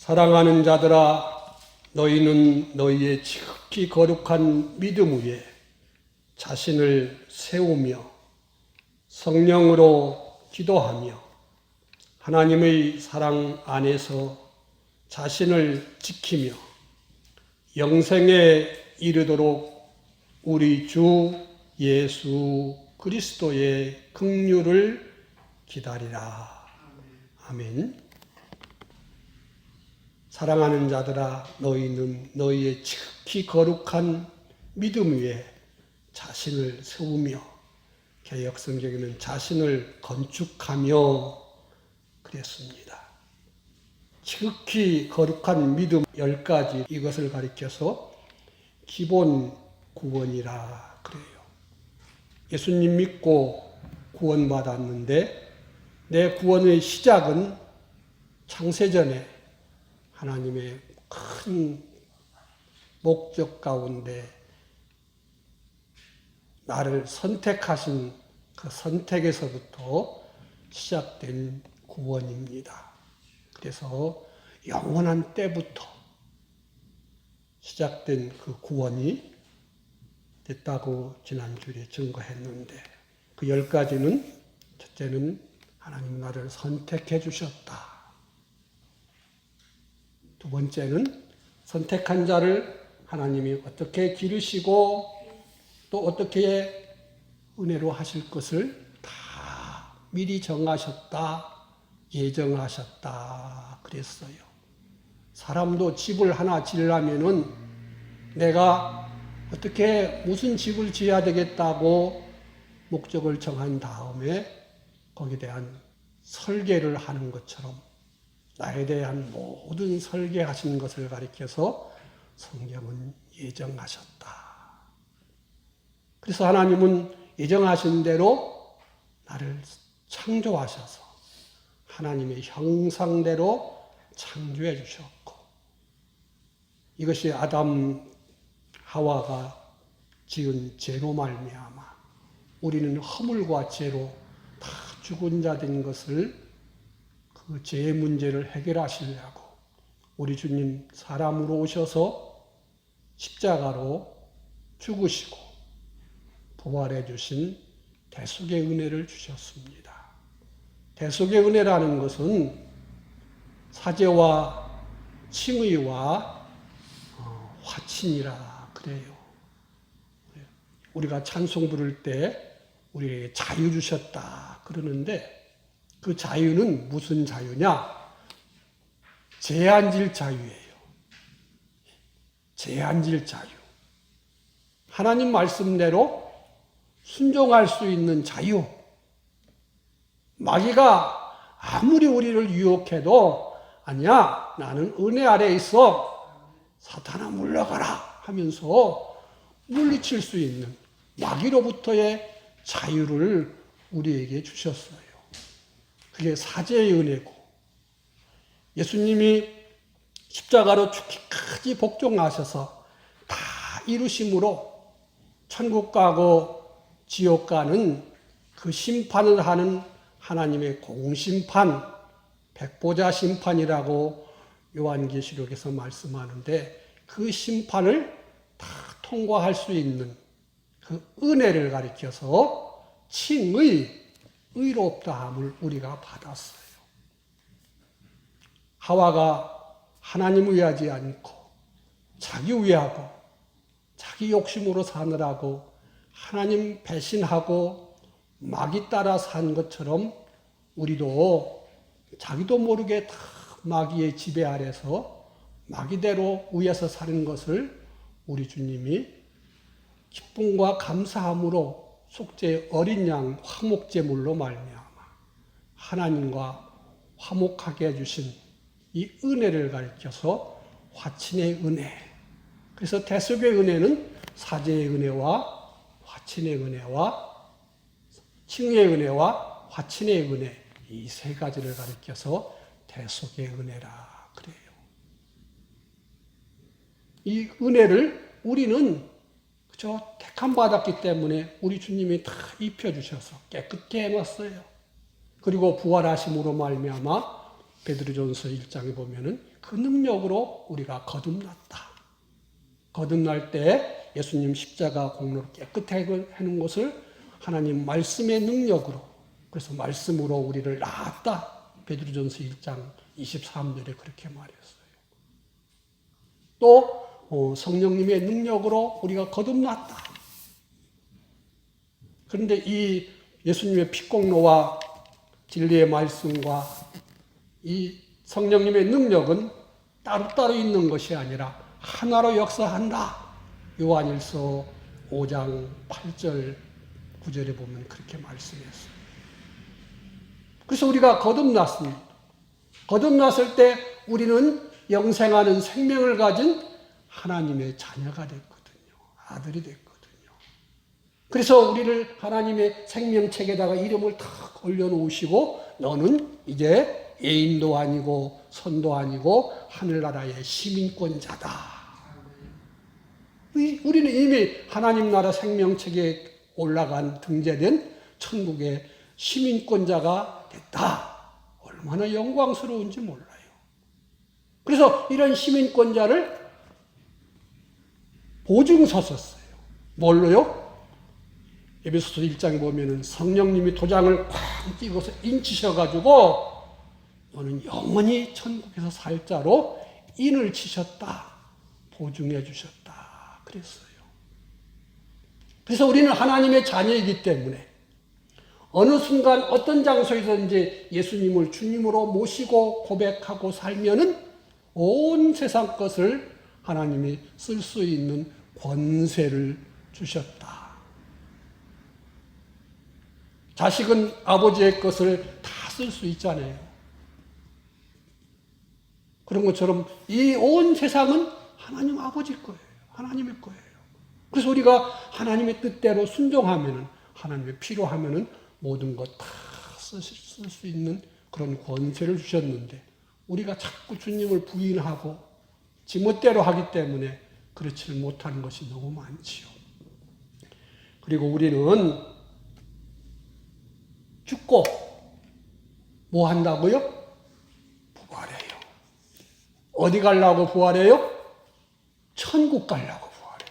사랑하는 자들아, 너희는 너희의 지극히 거룩한 믿음 위에 자신을 세우며 성령으로 기도하며 하나님의 사랑 안에서 자신을 지키며 영생에 이르도록 우리 주 예수 그리스도의 긍휼을 기다리라. 아멘. 사랑하는 자들아, 너희는 너희의 지극히 거룩한 믿음 위에 자신을 세우며, 개역성경에는 자신을 건축하며 그랬습니다. 지극히 거룩한 믿음 10가지, 이것을 가리켜서 기본 구원이라 그래요. 예수님 믿고 구원받았는데 내 구원의 시작은 창세전에 하나님의 큰 목적 가운데 나를 선택하신 그 선택에서부터 시작된 구원입니다. 그래서 영원한 때부터 시작된 그 구원이 됐다고 지난주에 증거했는데, 그 10가지는 첫째는 하나님 나를 선택해 주셨다. 두 번째는 선택한 자를 하나님이 어떻게 기르시고 또 어떻게 은혜로 하실 것을 다 미리 정하셨다, 예정하셨다 그랬어요. 사람도 집을 하나 지으려면은 내가 어떻게 무슨 집을 지어야 되겠다고 목적을 정한 다음에 거기에 대한 설계를 하는 것처럼 나에 대한 모든 설계하신 것을 가리켜서 성경은 예정하셨다. 그래서 하나님은 예정하신 대로 나를 창조하셔서 하나님의 형상대로 창조해 주셨고, 이것이 아담 하와가 지은 죄로 말미암아 우리는 허물과 죄로 다 죽은 자 된 것을, 그 죄의 문제를 해결하시려고 우리 주님 사람으로 오셔서 십자가로 죽으시고 부활해 주신 대속의 은혜를 주셨습니다. 대속의 은혜라는 것은 사죄와 칭의와 화친이라 그래요. 우리가 찬송 부를 때 우리에게 자유 주셨다 그러는데, 그 자유는 무슨 자유냐? 죄 안 질 자유예요. 죄 안 질 자유. 하나님 말씀대로 순종할 수 있는 자유. 마귀가 아무리 우리를 유혹해도 아니야, 나는 은혜 아래에 있어, 사탄아 물러가라 하면서 물리칠 수 있는 마귀로부터의 자유를 우리에게 주셨어요. 그게 사죄의 은혜고, 예수님이 십자가로 죽기까지 복종하셔서 다 이루심으로 천국 가고 지옥 가는 그 심판을 하는 하나님의 공심판, 백보자 심판이라고 요한계시록에서 말씀하는데, 그 심판을 다 통과할 수 있는 그 은혜를 가리켜서 칭의, 의롭다함을 우리가 받았어요. 하와가 하나님 의하지 않고 자기 의하고 자기 욕심으로 사느라고 하나님 배신하고 마귀 따라 산 것처럼 우리도 자기도 모르게 다 마귀의 지배 아래서 마귀대로 위에서 사는 것을 우리 주님이 기쁨과 감사함으로 속죄의 어린 양 화목제물로 말미암아 하나님과 화목하게 해주신 이 은혜를 가리켜서 화친의 은혜. 그래서 대속의 은혜는 사죄의 은혜와 화친의 은혜와 칭의의 은혜와 화친의 은혜, 이 세 가지를 가리켜서 대속의 은혜라 그래요. 이 은혜를 우리는 그저 택함 받았기 때문에 우리 주님이 다 입혀주셔서 깨끗게 해놨어요. 그리고 부활하심으로 말미암아 베드로전서 1장에 보면은 그 능력으로 우리가 거듭났다. 거듭날 때 예수님 십자가 공로를 깨끗하게 하는 것을 하나님 말씀의 능력으로, 그래서 말씀으로 우리를 낳았다. 베드로전서 1장 23절에 그렇게 말했어요. 또 성령님의 능력으로 우리가 거듭났다. 그런데 이 예수님의 피공로와 진리의 말씀과 이 성령님의 능력은 따로따로 있는 것이 아니라 하나로 역사한다. 요한일서 5장 8절 9절에 보면 그렇게 말씀했어요. 그래서 우리가 거듭났습니다. 거듭났을 때 우리는 영생하는 생명을 가진 하나님의 자녀가 됐거든요. 아들이 됐거든요. 그래서 우리를 하나님의 생명책에다가 이름을 탁 올려놓으시고 너는 이제 예인도 아니고 선도 아니고 하늘나라의 시민권자다. 우리는 이미 하나님 나라 생명책에 올라간 등재된 천국의 시민권자가 됐다. 얼마나 영광스러운지 몰라요. 그래서 이런 시민권자를 보증서 썼어요. 뭘로요? 에베소서 1장에 보면은 성령님이 도장을 쾅 찍어서 인치셔가지고 너는 영원히 천국에서 살 자로 인을 치셨다. 보증해 주셨다. 그랬어요. 그래서 우리는 하나님의 자녀이기 때문에 어느 순간 어떤 장소에서든지 예수님을 주님으로 모시고 고백하고 살면은 온 세상 것을 하나님이 쓸 수 있는 권세를 주셨다. 자식은 아버지의 것을 다 쓸 수 있잖아요. 그런 것처럼 이 온 세상은 하나님 아버지 거예요. 하나님의 거예요. 그래서 우리가 하나님의 뜻대로 순종하면은, 하나님의 필요하면은 모든 것 다 쓸 수 있는 그런 권세를 주셨는데, 우리가 자꾸 주님을 부인하고 지멋대로 하기 때문에 그렇지를 못하는 것이 너무 많지요. 그리고 우리는 죽고 뭐 한다고요? 부활해요. 어디 가려고 부활해요? 천국 가려고 부활해요.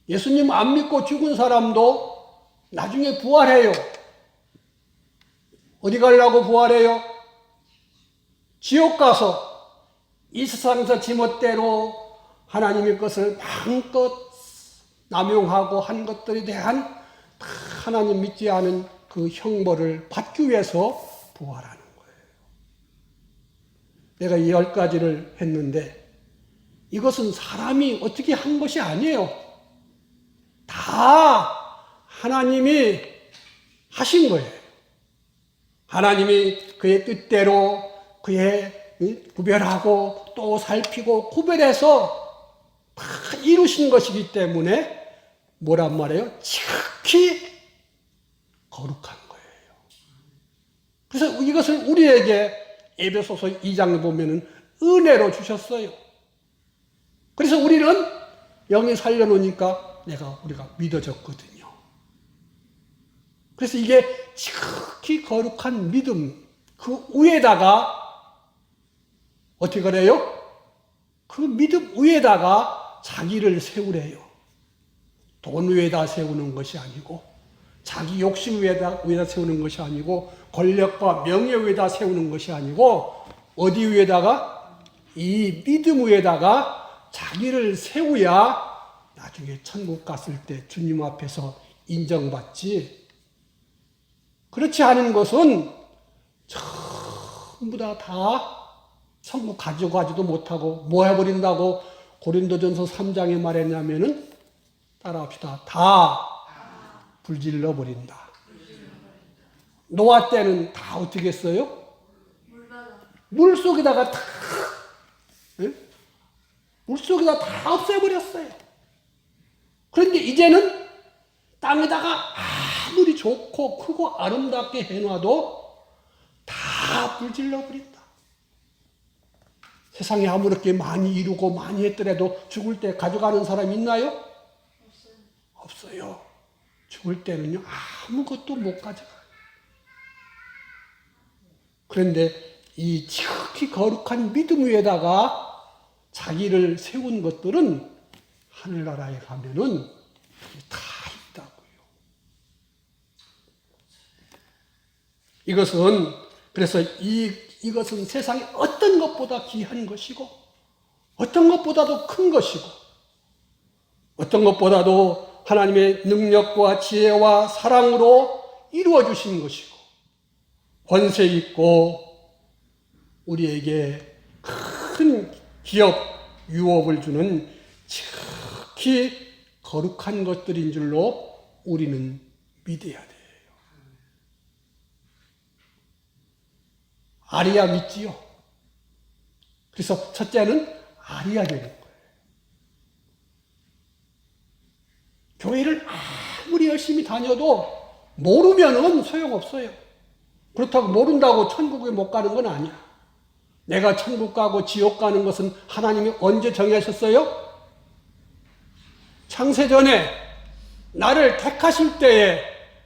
예수님 안 믿고 죽은 사람도 나중에 부활해요. 어디 가려고 부활해요? 지옥 가서 이 세상에서 지멋대로 하나님의 것을 마음껏 남용하고 한 것들에 대한 하나님 믿지 않은 그 형벌을 받기 위해서 부활하는 거예요. 내가 이 10가지를 했는데 이것은 사람이 어떻게 한 것이 아니에요. 다 하나님이 하신 거예요. 하나님이 그의 뜻대로 그의 구별하고 또 살피고 구별해서 다 이루신 것이기 때문에 뭐란 말이에요? 지극히 거룩한 거예요. 그래서 이것을 우리에게 에베소서 2장에 보면은 은혜로 주셨어요. 그래서 우리는 영이 살려놓으니까 우리가 믿어졌거든요. 그래서 이게 지극히 거룩한 믿음, 그 위에다가 어떻게 그래요? 그 믿음 위에다가 자기를 세우래요. 돈 위에다 세우는 것이 아니고, 자기 욕심 위에다 세우는 것이 아니고, 권력과 명예 위에다 세우는 것이 아니고, 어디 위에다가? 이 믿음 위에다가 자기를 세우야 나중에 천국 갔을 때 주님 앞에서 인정받지. 그렇지 않은 것은 전부 다 천국 가져가지도 못하고 뭐 해버린다고 고린도전서 3장에 말했냐면은 따라합시다. 다 불질러 버린다. 노아 때는 다 어떻게 했어요? 물 속에다가 다, 네? 물 속에다 다 없애버렸어요. 그런데 이제는 땅에다가 아무리 좋고 크고 아름답게 해놔도 다 불질러 버린다. 세상에 아무렇게 많이 이루고 많이 했더라도 죽을 때 가져가는 사람 있나요? 없어요. 죽을 때는요, 아무것도 못 가져가요. 그런데 이 지극히 거룩한 믿음 위에다가 자기를 세운 것들은 하늘나라에 가면은 다 있다고요. 이것은 그래서 이것은 세상에 어떤 것보다 귀한 것이고 어떤 것보다도 큰 것이고 어떤 것보다도 하나님의 능력과 지혜와 사랑으로 이루어 주신 것이고 권세 있고 우리에게 큰 기업 유업을 주는 지극히 거룩한 것들인 줄로 우리는 믿어야 돼요. 아리야 믿지요. 그래서 첫째는 아리야 되는 거예요. 교회를 아무리 열심히 다녀도 모르면은 소용없어요. 그렇다고 모른다고 천국에 못 가는 건 아니야. 내가 천국 가고 지옥 가는 것은 하나님이 언제 정하셨어요? 창세전에 나를 택하실 때에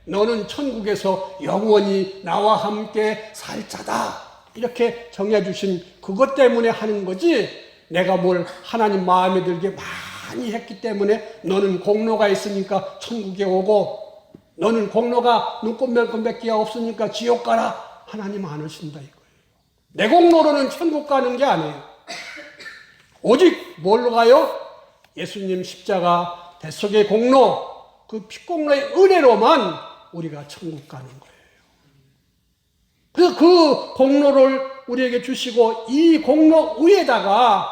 너는 천국에서 영원히 나와 함께 살 자다. 이렇게 정해주신 그것 때문에 하는 거지 내가 뭘 하나님 마음에 들게 많이 했기 때문에 너는 공로가 있으니까 천국에 오고 너는 공로가 눈곱mel금밖에 없으니까 지옥 가라. 하나님 안 하신다 이거예요. 내 공로로는 천국 가는 게 아니에요. 오직 뭘로 가요? 예수님 십자가 대속의 공로, 그 피공로의 은혜로만 우리가 천국 가는 거예요. 그래서 그 공로를 우리에게 주시고 이 공로 위에다가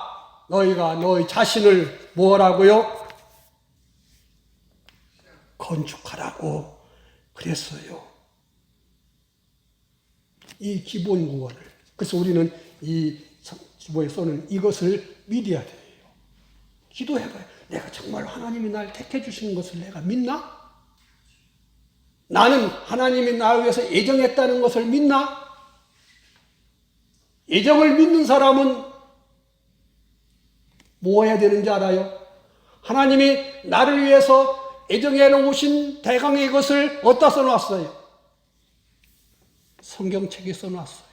너희가 너희 자신을 뭐라고요? 건축하라고 그랬어요. 이 기본 구원을. 그래서 우리는 이 기본에 쏘는 이것을 믿어야 돼요. 기도해봐요. 내가 정말 하나님이 날 택해 주신 것을 내가 믿나? 나는 하나님이 나를 위해서 예정했다는 것을 믿나? 예정을 믿는 사람은 뭐 해야 되는지 알아요? 하나님이 나를 위해서 예정해 놓으신 대강의 것을 어디다 써놨어요? 성경책에 써놨어요.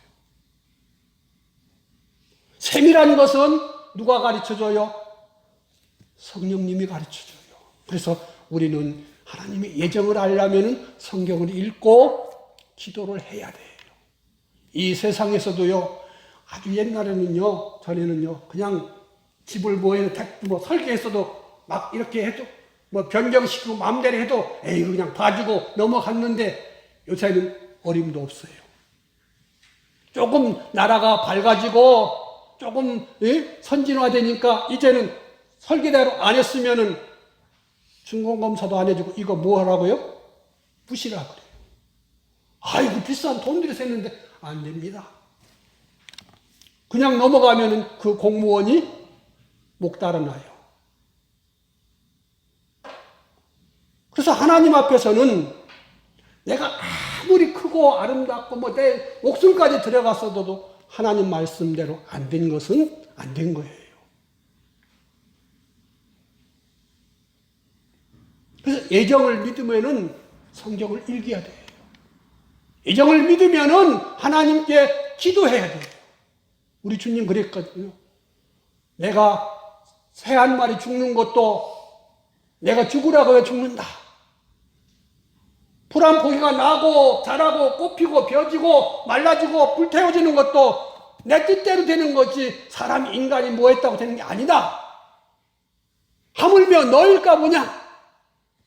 세밀한 것은 누가 가르쳐줘요? 성령님이 가르쳐줘요. 그래서 우리는 하나님의 예정을 알려면 성경을 읽고 기도를 해야 돼요. 이 세상에서도요, 아주 옛날에는요, 전에는요, 그냥 집을 뭐 설계했어도 막 이렇게 해도, 뭐 변경시키고 마음대로 해도, 에이, 그냥 봐주고 넘어갔는데 요새는 어림도 없어요. 조금 나라가 밝아지고, 조금 선진화되니까 이제는 설계대로 안 했으면은 준공검사도 안 해주고 이거 뭐 하라고요? 부시라 그래요. 아이고 비싼 돈 들여서 했는데 안 됩니다. 그냥 넘어가면은 그 공무원이 목 달아나요. 그래서 하나님 앞에서는 내가 아무리 크고 아름답고 뭐 내 목숨까지 들어갔어도 하나님 말씀대로 안 된 것은 안 된 거예요. 그래서 예정을 믿으면은 성경을 읽어야 돼요. 예정을 믿으면은 하나님께 기도해야 돼요. 우리 주님 그랬거든요. 내가 새 한 마리 죽는 것도 내가 죽으라고 해 죽는다. 풀 한 포기가 나고 자라고 꽃피고 벼지고 말라지고 불태워지는 것도 내 뜻대로 되는 거지 사람이 인간이 뭐 했다고 되는 게 아니다. 하물며 너일까 보냐.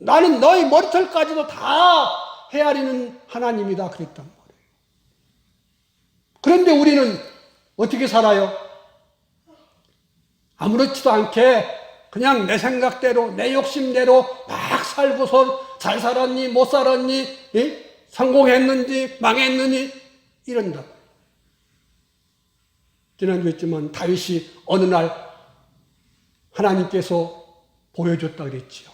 나는 너희 머리털까지도 다 헤아리는 하나님이다 그랬단 말이에요. 그런데 우리는 어떻게 살아요? 아무렇지도 않게 그냥 내 생각대로 내 욕심대로 막 살고서 잘 살았니 못 살았니 성공했는지 망했느니 이런다. 지난주에 했지만 다윗이 어느 날 하나님께서 보여줬다 그랬지요.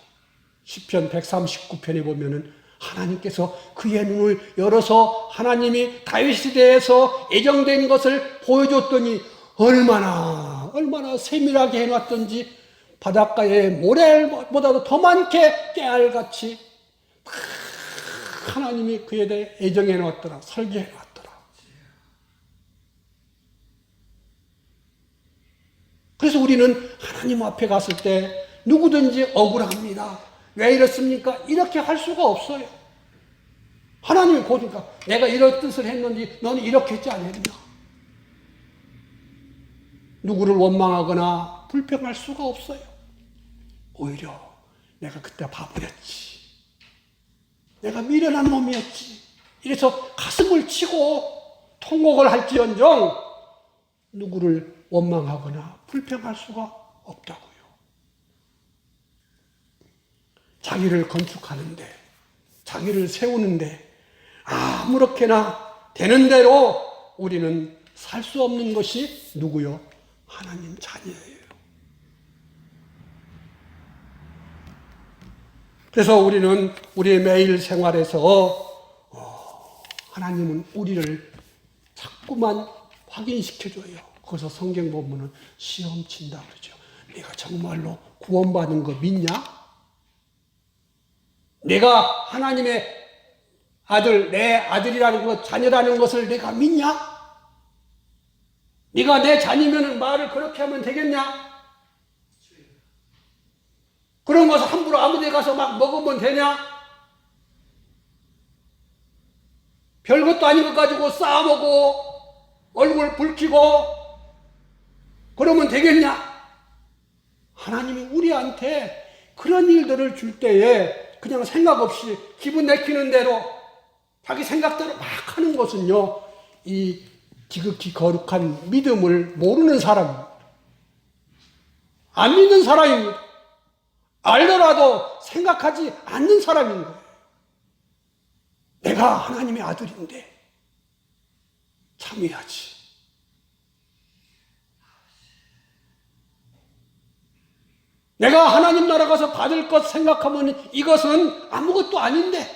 시편 139편에 보면은 하나님께서 그의 눈을 열어서 하나님이 다윗에 대해서 예정된 것을 보여줬더니 얼마나 세밀하게 해놨던지 바닷가에 모래보다도 더 많게 깨알같이 하나님이 그에 대해 예정해 놨더라. 설계해 놨더라. 그래서 우리는 하나님 앞에 갔을 때 누구든지 억울합니다. 왜 이렇습니까? 이렇게 할 수가 없어요. 하나님이 보니까 내가 이런 뜻을 했는지 너는 이렇게 했지 않았냐. 누구를 원망하거나 불평할 수가 없어요. 오히려 내가 그때 바보였지. 내가 미련한 놈이었지. 이래서 가슴을 치고 통곡을 할지언정 누구를 원망하거나 불평할 수가 없다고요. 자기를 건축하는데, 자기를 세우는데 아무렇게나 되는 대로 우리는 살 수 없는 것이 누구요? 하나님 자녀예요. 그래서 우리는 우리의 매일 생활에서 하나님은 우리를 자꾸만 확인시켜줘요. 거기서 성경 보면은 시험 친다 그러죠. 네가 정말로 구원받은 거 믿냐? 내가 하나님의 아들, 내 아들이라는 것, 자녀라는 것을 내가 믿냐? 네가 내 자녀면 말을 그렇게 하면 되겠냐? 그런 것을 함부로 아무 데 가서 막 먹으면 되냐? 별것도 아닌 것 가지고 싸워보고 얼굴 붉히고 그러면 되겠냐? 하나님이 우리한테 그런 일들을 줄 때에 그냥 생각 없이 기분 내키는 대로 자기 생각대로 막 하는 것은요, 이 지극히 거룩한 믿음을 모르는 사람입니다. 안 믿는 사람입니다. 알더라도 생각하지 않는 사람인 거예요. 내가 하나님의 아들인데 참여하지. 내가 하나님 나라 가서 받을 것 생각하면 이것은 아무것도 아닌데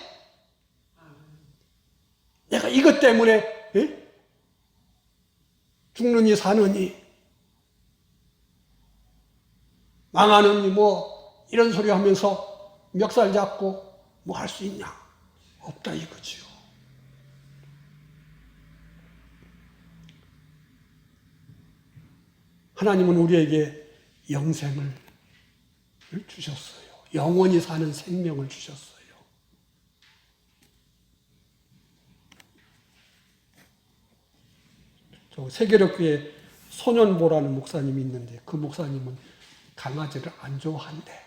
내가 이것 때문에 죽느니 사느니 망하느니 뭐 이런 소리 하면서 멱살 잡고 뭐 할 수 있냐? 없다 이거지요. 하나님은 우리에게 영생을 주셨어요. 영원히 사는 생명을 주셨어요. 저 세계력교회 손현보라는 목사님이 있는데 그 목사님은 강아지를 안 좋아한대.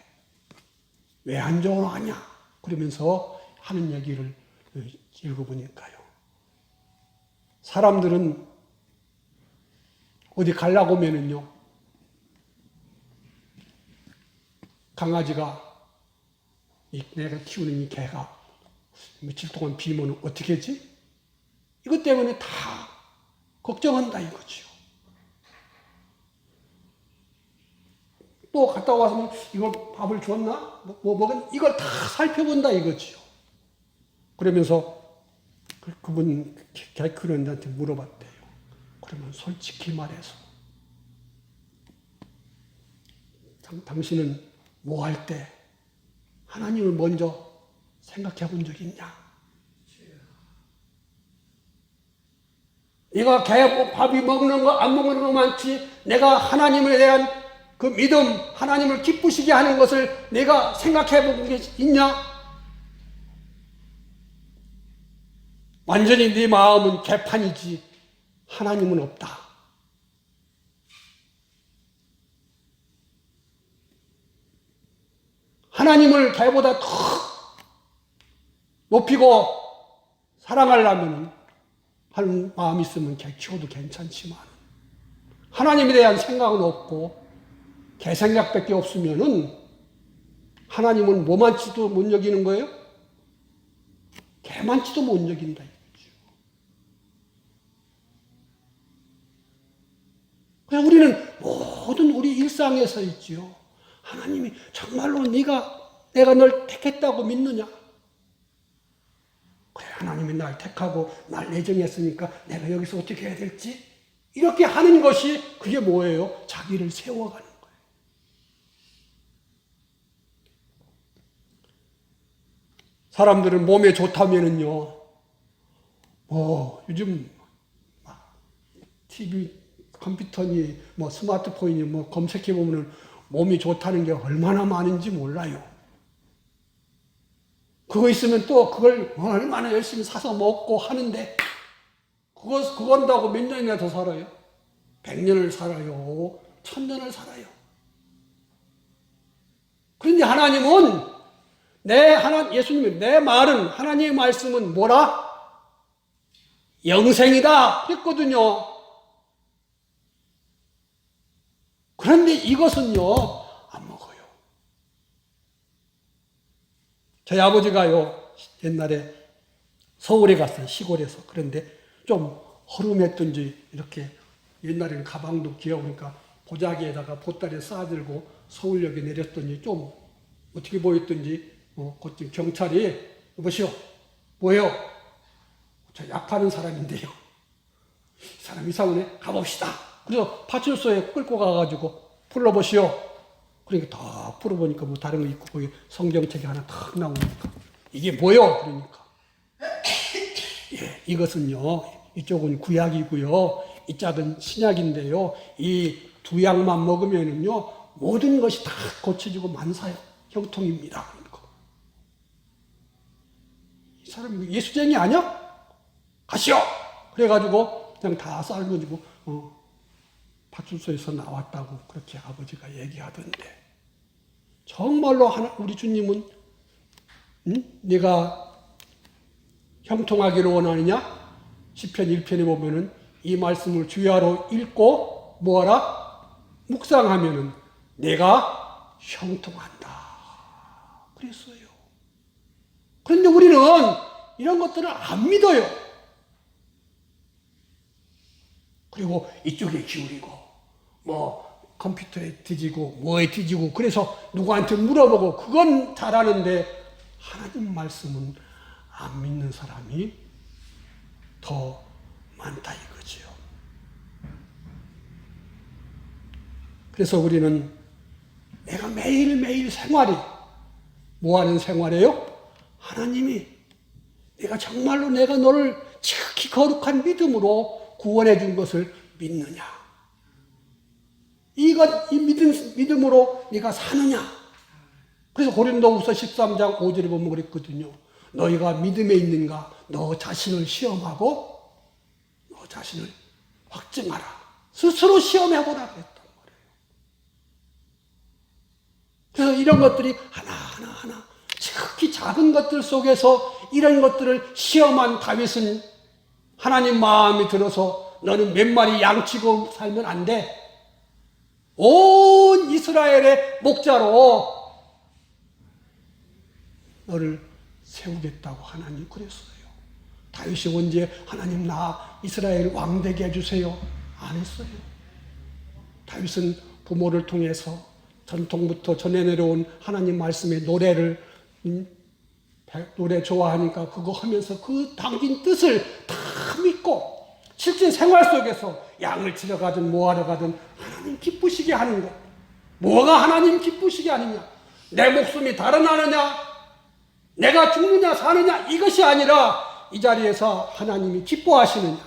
왜 안 좋아하냐? 그러면서 하는 얘기를 읽어보니까요. 사람들은 어디 가려고 하면은요, 강아지가 내가 키우는 이 개가 며칠 동안 비면 어떻게 하지? 이것 때문에 다 걱정한다 이거지요. 또 갔다 와서 이거 밥을 줬나? 뭐 먹은 이걸 다 살펴본다 이거지요. 그러면서 그분 개 키우는 데한테 물어봤대요. 그러면 솔직히 말해서 당신은 뭐 할 때 하나님을 먼저 생각해 본 적 있냐? 네가 개 밥이 먹는 거 안 먹는 거 많지 내가 하나님에 대한 그 믿음, 하나님을 기쁘시게 하는 것을 내가 생각해 본 게 있냐? 완전히 네 마음은 개판이지 하나님은 없다. 하나님을 개보다 더 높이고 사랑하려면 하는 마음이 있으면 개 키워도 괜찮지만 하나님에 대한 생각은 없고 개 생각밖에 없으면은 하나님은 뭐만치도 못 여기는 거예요? 개만치도 못 여긴다 이거죠. 그냥 우리는 모든 우리 일상에서 있지요. 하나님이 정말로 내가 널 택했다고 믿느냐? 그래, 하나님이 날 택하고 날 예정했으니까 내가 여기서 어떻게 해야 될지? 이렇게 하는 것이 그게 뭐예요? 자기를 세워가는 거예요. 사람들은 몸에 좋다면은요, 요즘 TV 컴퓨터니 뭐 스마트폰이니 뭐 검색해 보면은 몸이 좋다는 게 얼마나 많은지 몰라요. 그거 있으면 또 그걸 얼마나 열심히 사서 먹고 하는데 그거 한다고 몇 년이나 더 살아요? 100년을 살아요. 1000년을 살아요. 그런데 하나님은 예수님이 내 말은 하나님의 말씀은 뭐라? 영생이다 했거든요. 그런데 이것은요 안 먹어요. 저희 아버지가요 옛날에 서울에 갔어요. 시골에서. 그런데 좀 허름했던지 이렇게 옛날에는 가방도 귀여우니까 보자기에다가 보따리에 싸들고 서울역에 내렸더니 좀 어떻게 보였던지 그때 경찰이 여보시오 뭐예요? 저 약하는 사람인데요. 이 사람 이상하네. 가봅시다. 그래서 파출소에 끌고 가가지고 풀어보시오. 그러니까 딱 풀어보니까 뭐 다른 거 있고 거기 성경책이 하나 탁 나오니까 이게 뭐요? 그러니까 예, 이것은요 이쪽은 구약이고요 이 짝은 신약인데요 이 두 약만 먹으면은요 모든 것이 다 고쳐지고 만사요 형통입니다. 그러니까 이 사람 예수쟁이 아니야? 가시오. 그래가지고 그냥 다 쌀가지고 파출소에서 나왔다고 그렇게 아버지가 얘기하던데 정말로 우리 주님은 네가 형통하기를 원하느냐? 시편 1편에 보면은 이 말씀을 주야로 읽고 뭐하라? 묵상하면은 내가 형통한다. 그랬어요. 그런데 우리는 이런 것들을 안 믿어요. 그리고 이쪽에 기울이고 뭐 컴퓨터에 뒤지고 뭐에 뒤지고 그래서 누구한테 물어보고 그건 잘하는데 하나님 말씀은 안 믿는 사람이 더 많다 이거지요. 그래서 우리는 내가 매일매일 생활이 뭐하는 생활이에요? 하나님이 내가 정말로 내가 너를 지극히 거룩한 믿음으로 구원해 준 것을 믿느냐? 이 믿음으로 네가 사느냐? 그래서 고린도후서 13장 5절에 보면 그랬거든요. 너희가 믿음에 있는가? 너 자신을 시험하고 너 자신을 확증하라. 스스로 시험해보라 그랬단 말이에요. 그래서 이런 것들이 하나하나 지극히 작은 것들 속에서 이런 것들을 시험한 다윗은 하나님 마음이 들어서 너는 몇 마리 양치고 살면 안 돼. 온 이스라엘의 목자로 너를 세우겠다고 하나님 그랬어요. 다윗이 언제 하나님 나 이스라엘 왕 되게 해주세요 안 했어요. 다윗은 부모를 통해서 전통부터 전해 내려온 하나님 말씀의 노래를 노래 좋아하니까 그거 하면서 그 담긴 뜻을 다 믿고 실제 생활 속에서 양을 치러 가든 뭐하러 가든 하나님 기쁘시게 하는 것. 뭐가 하나님 기쁘시게 하느냐? 내 목숨이 달아나느냐? 내가 죽느냐 사느냐 이것이 아니라 이 자리에서 하나님이 기뻐하시느냐?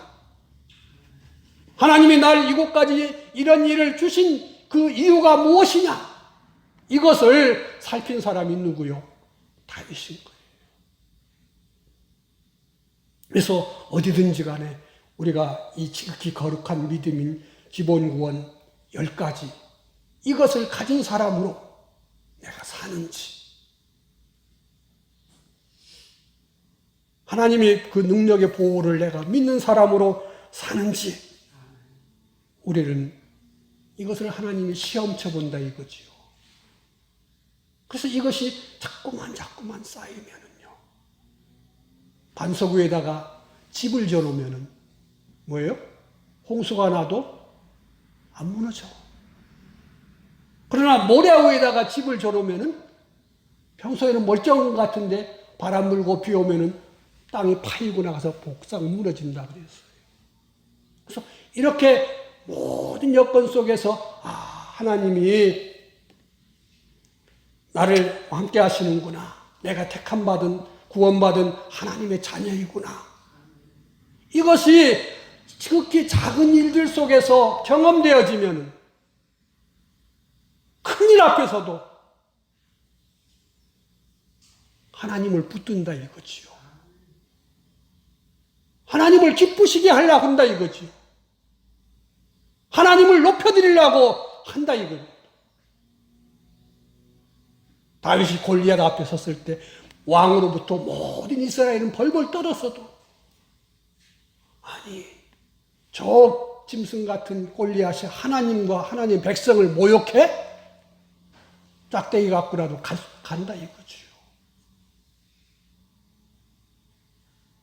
하나님이 날 이곳까지 이런 일을 주신 그 이유가 무엇이냐? 이것을 살핀 사람이 누구요? 다윗인 거예요. 그래서 어디든지 간에 우리가 이 지극히 거룩한 믿음인 기본 구원 10가지 이것을 가진 사람으로 내가 사는지 하나님의 그 능력의 보호를 내가 믿는 사람으로 사는지 우리는 이것을 하나님이 시험쳐 본다 이거지요. 그래서 이것이 자꾸만 쌓이면은요. 반석 위에다가 집을 지어놓으면은 뭐예요? 홍수가 나도 안 무너져. 그러나 모래 위에다가 집을 지어놓으면은 평소에는 멀쩡한 것 같은데 바람 불고 비 오면은 땅이 파이고 나가서 복상 무너진다 그랬어요. 그래서 이렇게 모든 여건 속에서 하나님이 나를 함께 하시는구나. 내가 택함받은 구원받은 하나님의 자녀이구나. 이것이 지극히 작은 일들 속에서 경험되어지면 큰일 앞에서도 하나님을 붙든다 이거지요. 하나님을 기쁘시게 하려고 한다 이거지요. 하나님을 높여드리려고 한다 이거예요. 다윗이 골리앗 앞에 섰을 때 왕으로부터 모든 이스라엘은 벌벌 떨었어도 아니 저 짐승 같은 골리앗이 하나님과 하나님 백성을 모욕해? 짝대기 갖고라도 간다 이거지요.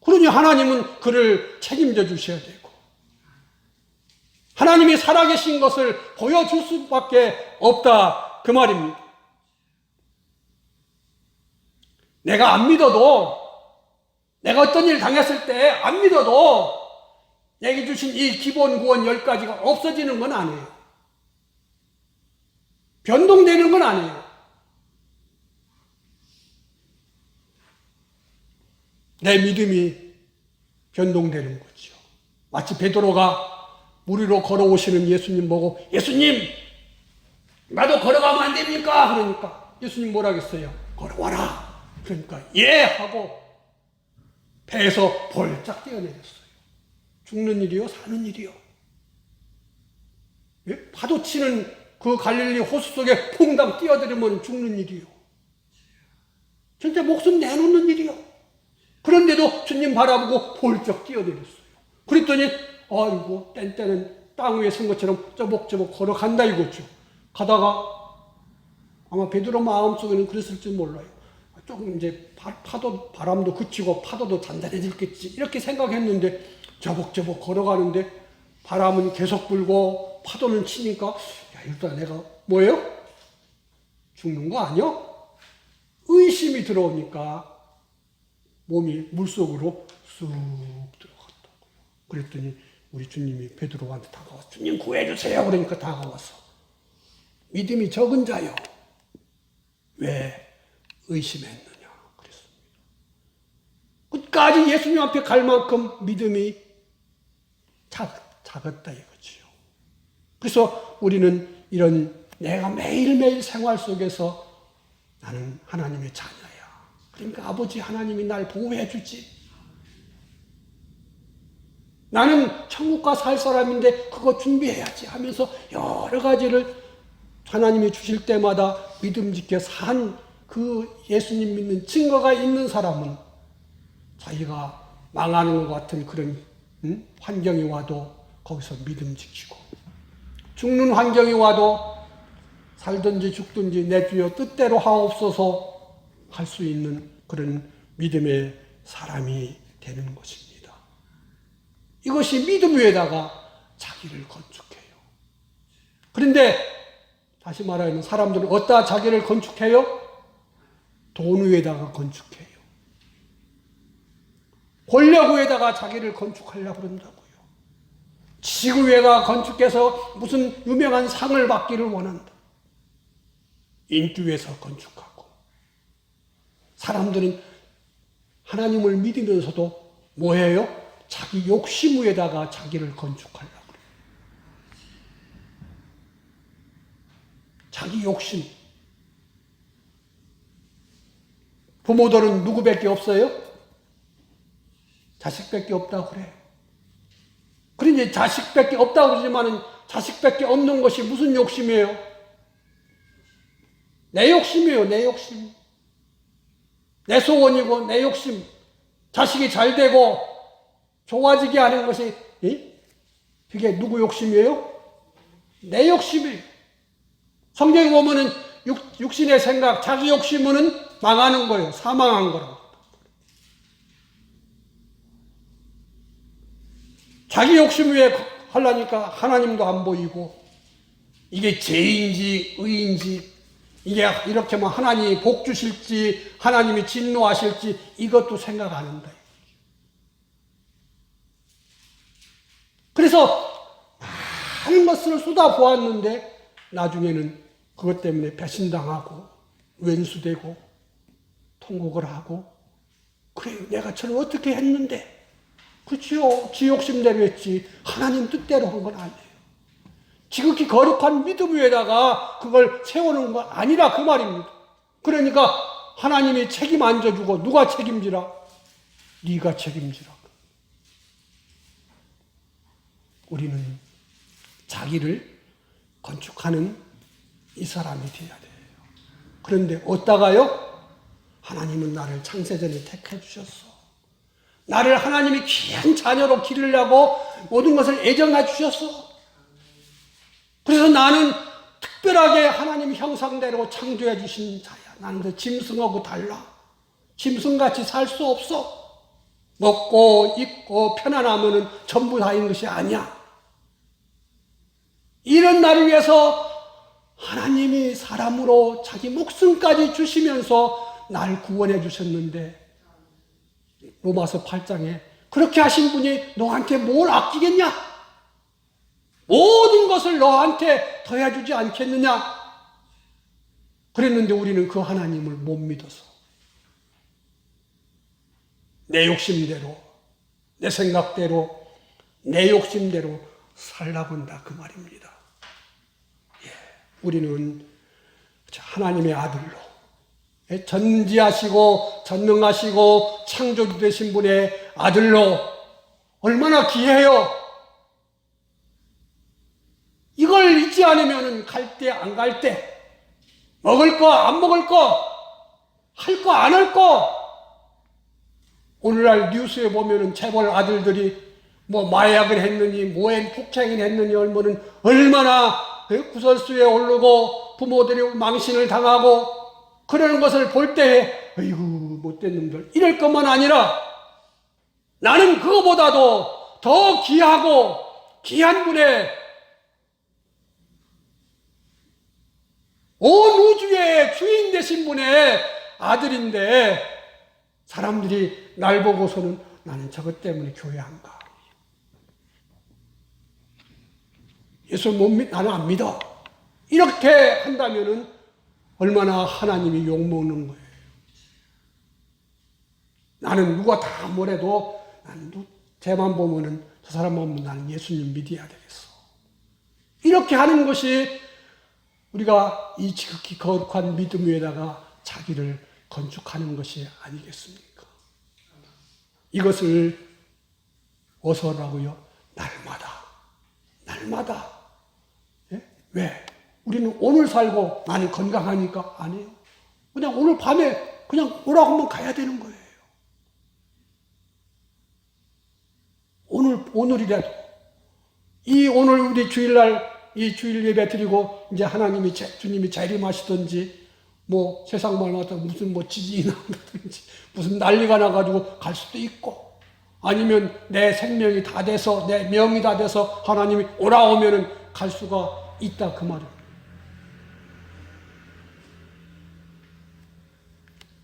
그러니 하나님은 그를 책임져 주셔야 되고 하나님이 살아계신 것을 보여줄 수밖에 없다 그 말입니다. 내가 안 믿어도 내가 어떤 일 당했을 때 안 믿어도 내게 주신 이 기본 구원 10가지가 없어지는 건 아니에요. 변동되는 건 아니에요. 내 믿음이 변동되는 거죠. 마치 베드로가 물 위로 걸어오시는 예수님 보고 예수님 나도 걸어가면 안 됩니까? 그러니까 예수님 뭐라 했어요? 걸어와라. 그러니까 예 하고 배에서 벌짝 뛰어내렸어요. 죽는 일이요 사는 일이요. 예? 파도 치는 그 갈릴리 호수 속에 퐁당 뛰어들으면 죽는 일이요. 진짜 목숨 내놓는 일이요. 그런데도 주님 바라보고 벌쩍 뛰어내렸어요. 그랬더니 아이고 땐때는 땅 위에 선 것처럼 저벅저벅 걸어간다 이거죠. 가다가 아마 베드로 마음속에는 그랬을지 몰라요. 조금 이제 파도 바람도 그치고 파도도 잔잔해질겠지 이렇게 생각했는데 저벅저벅 걸어가는데 바람은 계속 불고 파도는 치니까 야 일단 내가 뭐예요? 죽는 거 아니야? 의심이 들어오니까 몸이 물속으로 쑥 들어갔다고요. 그랬더니 우리 주님이 베드로한테 다가와서 주님 구해주세요 그러니까 다가와서 믿음이 적은 자요 왜 의심했느냐 그랬습니다. 끝까지 예수님 앞에 갈 만큼 믿음이 작았다 이거지요. 그래서 우리는 이런 내가 매일매일 생활 속에서 나는 하나님의 자녀야. 그러니까 아버지 하나님이 날 보호해 주지. 나는 천국가 살 사람인데 그거 준비해야지 하면서 여러 가지를 하나님이 주실 때마다 믿음직게 산 그 예수님 믿는 증거가 있는 사람은 자기가 망하는 것 같은 그런 환경이 와도 거기서 믿음 지키고 죽는 환경이 와도 살든지 죽든지 내 주여 뜻대로 하옵소서 할 수 있는 그런 믿음의 사람이 되는 것입니다. 이것이 믿음 위에다가 자기를 건축해요. 그런데 다시 말하면 사람들은 어디다 자기를 건축해요? 돈 위에다가 건축해요. 권력 위에다가 자기를 건축하려고 그런다고요. 지구 위에다가 건축해서 무슨 유명한 상을 받기를 원한다. 인기 위에서 건축하고 사람들은 하나님을 믿으면서도 뭐예요? 자기 욕심 위에다가 자기를 건축하려고 그래요. 자기 욕심. 부모들은 누구밖에 없어요? 자식밖에 없다고 그래요. 그런데 자식밖에 없다고 그러지만은 자식밖에 없는 것이 무슨 욕심이에요? 내 욕심이에요, 내 욕심. 내 소원이고, 내 욕심. 자식이 잘 되고, 좋아지게 하는 것이, 그게 누구 욕심이에요? 내 욕심이에요. 성경에 보면은 육신의 생각, 자기 욕심은 망하는 거예요. 사망한 거라고. 자기 욕심 위에 하려니까 하나님도 안 보이고, 이게 죄인지 의인지, 이게 이렇게 하면 하나님이 복 주실지, 하나님이 진노하실지, 이것도 생각 안 한다. 그래서 많은 것을 쏟아보았는데, 나중에는 그것 때문에 배신당하고, 왼수되고, 통곡을 하고, 그래, 내가 저를 어떻게 했는데, 그렇죠. 지 욕심대로 했지 하나님 뜻대로 한 건 아니에요. 지극히 거룩한 믿음 위에다가 그걸 세우는 건 아니라 그 말입니다. 그러니까 하나님이 책임 안 져주고 누가 책임지라? 네가 책임지라. 우리는 자기를 건축하는 이 사람이 되어야 돼요. 그런데 어디다가요? 하나님은 나를 창세전에 택해 주셨어. 나를 하나님이 귀한 자녀로 기르려고 모든 것을 애정해 주셨어. 그래서 나는 특별하게 하나님 형상대로 창조해 주신 자야. 나는 짐승하고 달라. 짐승같이 살 수 없어. 먹고 입고 편안하면 전부 다인 것이 아니야. 이런 나를 위해서 하나님이 사람으로 자기 목숨까지 주시면서 날 구원해 주셨는데, 로마서 8장에 그렇게 하신 분이 너한테 뭘 아끼겠냐? 모든 것을 너한테 더해주지 않겠느냐? 그랬는데 우리는 그 하나님을 못 믿어서 내 욕심대로, 내 생각대로, 내 욕심대로 살라고 한다 그 말입니다. 우리는 하나님의 아들로, 전지하시고 전능하시고 창조주 되신 분의 아들로 얼마나 귀해요. 이걸 잊지 않으면 갈 때 안 갈 때, 먹을 거 안 먹을 거, 할 거 안 할 거. 오늘날 뉴스에 보면은 재벌 아들들이 뭐 마약을 했느니 뭐에 폭행을 했느니 얼마나 구설수에 오르고 부모들이 망신을 당하고 그러는 것을 볼 때 아이고 못된 놈들 이럴 것만 아니라 나는 그거보다도 더 귀하고 귀한 분의 온 우주의 주인 되신 분의 아들인데 사람들이 날 보고서는 나는 저것 때문에 교회 안 가. 예수 못 믿, 나는 안 믿어. 이렇게 한다면은 얼마나 하나님이 욕먹는 거예요. 나는 누가 다 뭐래도 나는 쟤만 보면은 저 사람만 보면 나는 예수님 믿어야 되겠어. 이렇게 하는 것이 우리가 이 지극히 거룩한 믿음 위에다가 자기를 건축하는 것이 아니겠습니까? 이것을 어서라고요? 날마다. 예? 왜? 우리는 오늘 살고 나는 건강하니까 아니에요. 그냥 오늘 밤에 그냥 오라고 하면 가야 되는 거예요. 오늘이라도 오늘 우리 주일날 이 주일 예배 드리고 이제 주님이 재림하시든지 뭐 세상 말마다 무슨 뭐 지진이 난다든지 무슨 난리가 나가지고 갈 수도 있고 아니면 내 생명이 다 돼서 내 명이 다 돼서 하나님이 오라오면은 갈 수가 있다 그 말입니다.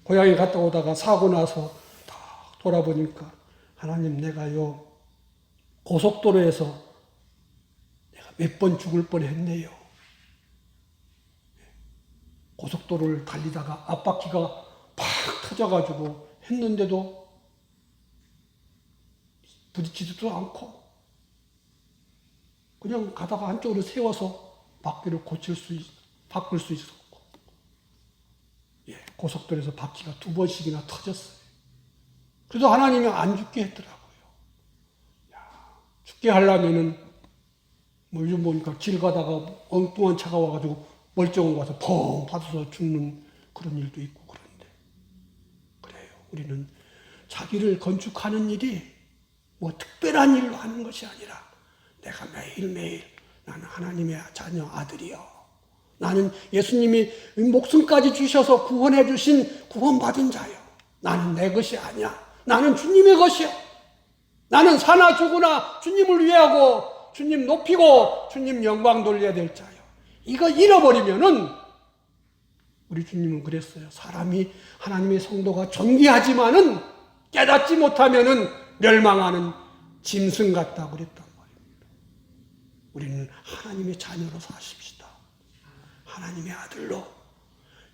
고향에 갔다 오다가 사고 나서 딱 돌아보니까 하나님 내가요 고속도로에서 내가 몇 번 죽을 뻔했네요. 고속도로를 달리다가 앞바퀴가 팍 터져가지고 했는데도 부딪히지도 않고 그냥 가다가 한쪽으로 세워서 바퀴를 바꿀 수 있었고 고속도로에서 바퀴가 2번씩이나 터졌어요. 그래서 하나님이 안 죽게 했더라고요. 죽게 하려면은 뭐 요즘 보니까 길 가다가 엉뚱한 차가 와가지고 멀쩡한 거 와서 펑 받아서 죽는 그런 일도 있고 그런데 그래요. 우리는 자기를 건축하는 일이 뭐 특별한 일로 하는 것이 아니라 내가 매일매일 나는 하나님의 자녀 아들이요. 나는 예수님이 목숨까지 주셔서 구원해 주신 구원받은 자요. 나는 내 것이 아니야. 나는 주님의 것이요. 나는 사나 죽으나 주님을 위하고 주님 높이고 주님 영광 돌려야 될 자요. 이거 잃어버리면은 우리 주님은 그랬어요. 사람이 하나님의 성도가 존귀하지만은 깨닫지 못하면은 멸망하는 짐승 같다 그랬단 말입니다. 우리는 하나님의 자녀로 사십시다. 하나님의 아들로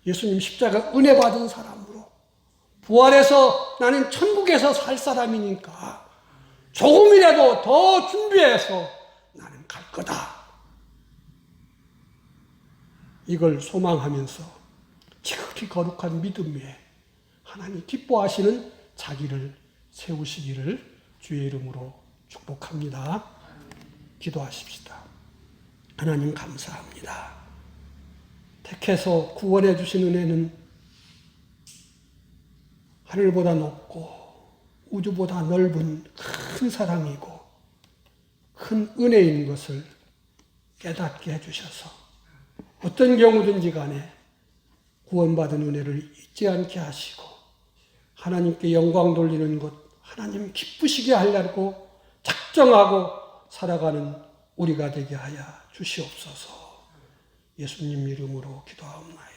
예수님 십자가 은혜 받은 사람으로 부활해서 나는 천국에서 살 사람이니까 조금이라도 더 준비해서 나는 갈 거다. 이걸 소망하면서 지극히 거룩한 믿음 위에 하나님 기뻐하시는 자기를 세우시기를 주의 이름으로 축복합니다. 기도하십시다. 하나님 감사합니다. 택해서 구원해 주신 은혜는 하늘보다 높고 우주보다 넓은 큰 사랑이고 큰 은혜인 것을 깨닫게 해주셔서 어떤 경우든지 간에 구원받은 은혜를 잊지 않게 하시고 하나님께 영광 돌리는 것, 하나님 기쁘시게 하려고 작정하고 살아가는 우리가 되게 하여 주시옵소서. 예수님 이름으로 기도하옵나이다.